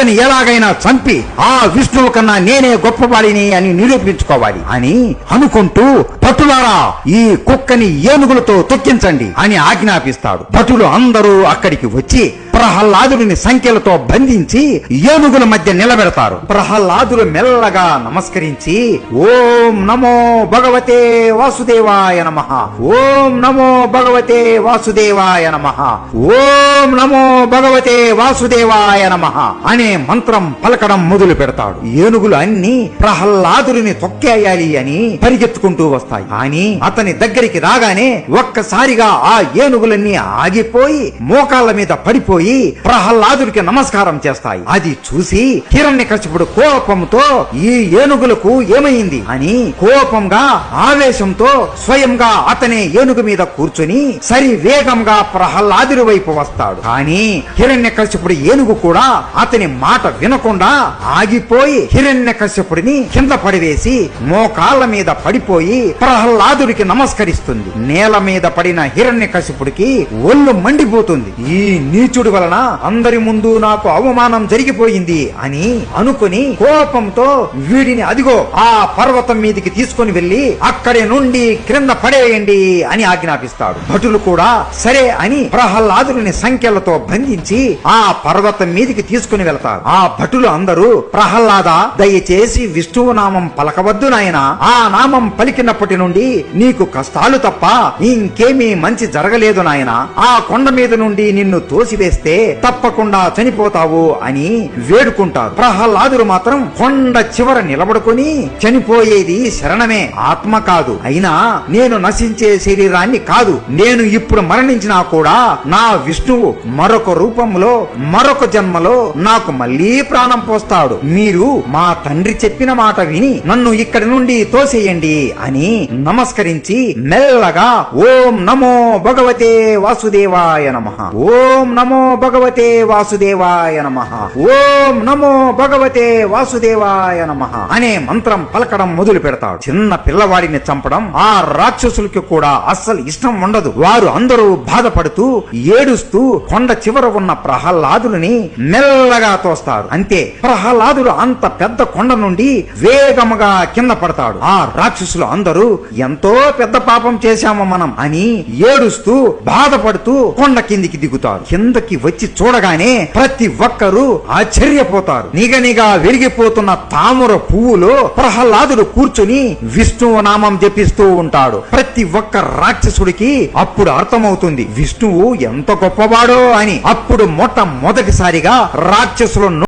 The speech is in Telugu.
కుక్కని ఎలాగైనా చంపి ఆ విష్ణువు కన్నా నేనే గొప్పవాడిని అని నిరూపించుకోవాలి అని అనుకుంటూ, భటులారా ఈ కుక్కని ఏనుగులతో తొక్కించండి అని ఆజ్ఞాపిస్తాడు. భటులు అందరూ అక్కడికి వచ్చి ప్రహ్లాదుడిని సంఖ్యలతో బంధించి ఏనుగుల మధ్య నిలబెడతారు. ప్రహ్లాదుడు మెల్లగా నమస్కరించి, ఓం నమో భగవతే వాసుదేవాయ నమః, ఓం నమో భగవతే వాసుదేవాయ నమః, ఓం నమో భగవతే వాసుదేవాయ నమః అనే మంత్రం పలకడం మొదలు పెడతాడు. ఏనుగులు అన్ని ప్రహ్లాదుడిని తొక్కేయాలి అని పరిగెత్తుకుంటూ వస్తాయి. కానీ అతని దగ్గరికి రాగానే ఒక్కసారిగా ఆ ఏనుగులన్నీ ఆగిపోయి మోకాళ్ళ మీద పడిపోయి ప్రహ్లాదుడికి నమస్కారం చేస్తాయి. అది చూసి హిరణ్యకశిపుడు కోపంతో ఈ ఏనుగులకు ఏమైంది అని కోపంగా ఆవేశంతో స్వయంగా అతనే ఏనుగు మీద కూర్చుని సరి వేగంగా ప్రహ్లాదుడి వైపు వస్తాడు. కానీ హిరణ్యకశిపుడు ఏనుగు కూడా అతని మాట వినకుండా ఆగిపోయి హిరణ్యకశిపుడిని కింద పడివేసి మోకాళ్ళ మీద పడిపోయి ప్రహ్లాదుడికి నమస్కరిస్తుంది. నేల మీద పడిన హిరణ్యకశిపుడికి ఒళ్ళు మండిపోతుంది. ఈ నీచుడి వలన అందరి ముందు నాకు అవమానం జరిగిపోయింది అని అనుకుని కోపంతో వీడిని అదిగో ఆ పర్వతం మీదికి తీసుకుని వెళ్లి అక్కడి నుండి క్రింద పడేయండి అని ఆజ్ఞాపిస్తాడు. భటులు కూడా సరే అని ప్రహ్లాదుని సంఖ్యలతో బంధించి ఆ పర్వతం మీదికి తీసుకుని వెళ్తారు. ఆ భటులు అందరూ, ప్రహ్లాద దయచేసి విష్ణువు నామం పలకవద్దు నాయనా, ఆ నామం పలికినప్పటి నుండి నీకు కష్టాలు తప్ప ఇంకేమీ మంచి జరగలేదు నాయనా, ఆ కొండ మీద నుండి నిన్ను తోసివేస్తే తప్పకుండా చనిపోతావు అని వేడుకుంటారు. ప్రహ్లాదుడు మాత్రం కొండ చివర నిలబడుకుని చనిపోయేది శరణమే, ఆత్మ కాదు, అయినా నేను నశించే శరీరాన్ని కాదు, నేను ఇప్పుడు మరణించినా కూడా నా విష్ణువు మరొక రూపంలో మరొక జన్మలో నాకు మళ్లీ ప్రాణం పోస్తాడు. మీరు మా తండ్రి చెప్పిన మాట విని నన్ను ఇక్కడి నుండి తోసేయండి అని నమస్కరించి మెల్లగా ఓం నమో భగవతే వాసుదేవాయ నమః, ఓం నమో భగవతే వాసుదేవాయ నమః, ఓం నమో భగవతే వాసుదేవాయ నమః అనే మంత్రం పలకడం మొదలు పెడతాడు. చిన్న పిల్లవాడిని చంపడం ఆ రాక్షసులకి కూడా అస్సలు ఇష్టం ఉండదు. వారు అందరూ బాధపడుతూ ఏడుస్తూ కొండ చివర ఉన్న ప్రహ్లాదుని మెల్లగా తోస్తారు. అంతే, ప్రహ్లాదుడు అంత పెద్ద కొండ నుండి వేగముగా కింద పడతాడు. ఆ రాక్షసులు అందరూ ఎంతో పెద్ద పాపం చేశాము మనం అని ఏడుస్తూ బాధపడుతూ కొండ కిందికి దిగుతారు. కిందకి వచ్చి చూడగానే ప్రతి ఒక్కరూ ఆశ్చర్యపోతారు. నిగనిగా వెలిగిపోతున్న తామర పువ్వులో ప్రహ్లాదుడు కూర్చుని విష్ణువు నామం జపిస్తూ ఉంటాడు. ప్రతి ఒక్క రాక్షసుడికి అప్పుడు అర్థమవుతుంది విష్ణువు ఎంత గొప్పవాడో అని. అప్పుడు మొట్టమొదటిసారిగా రాక్షసులు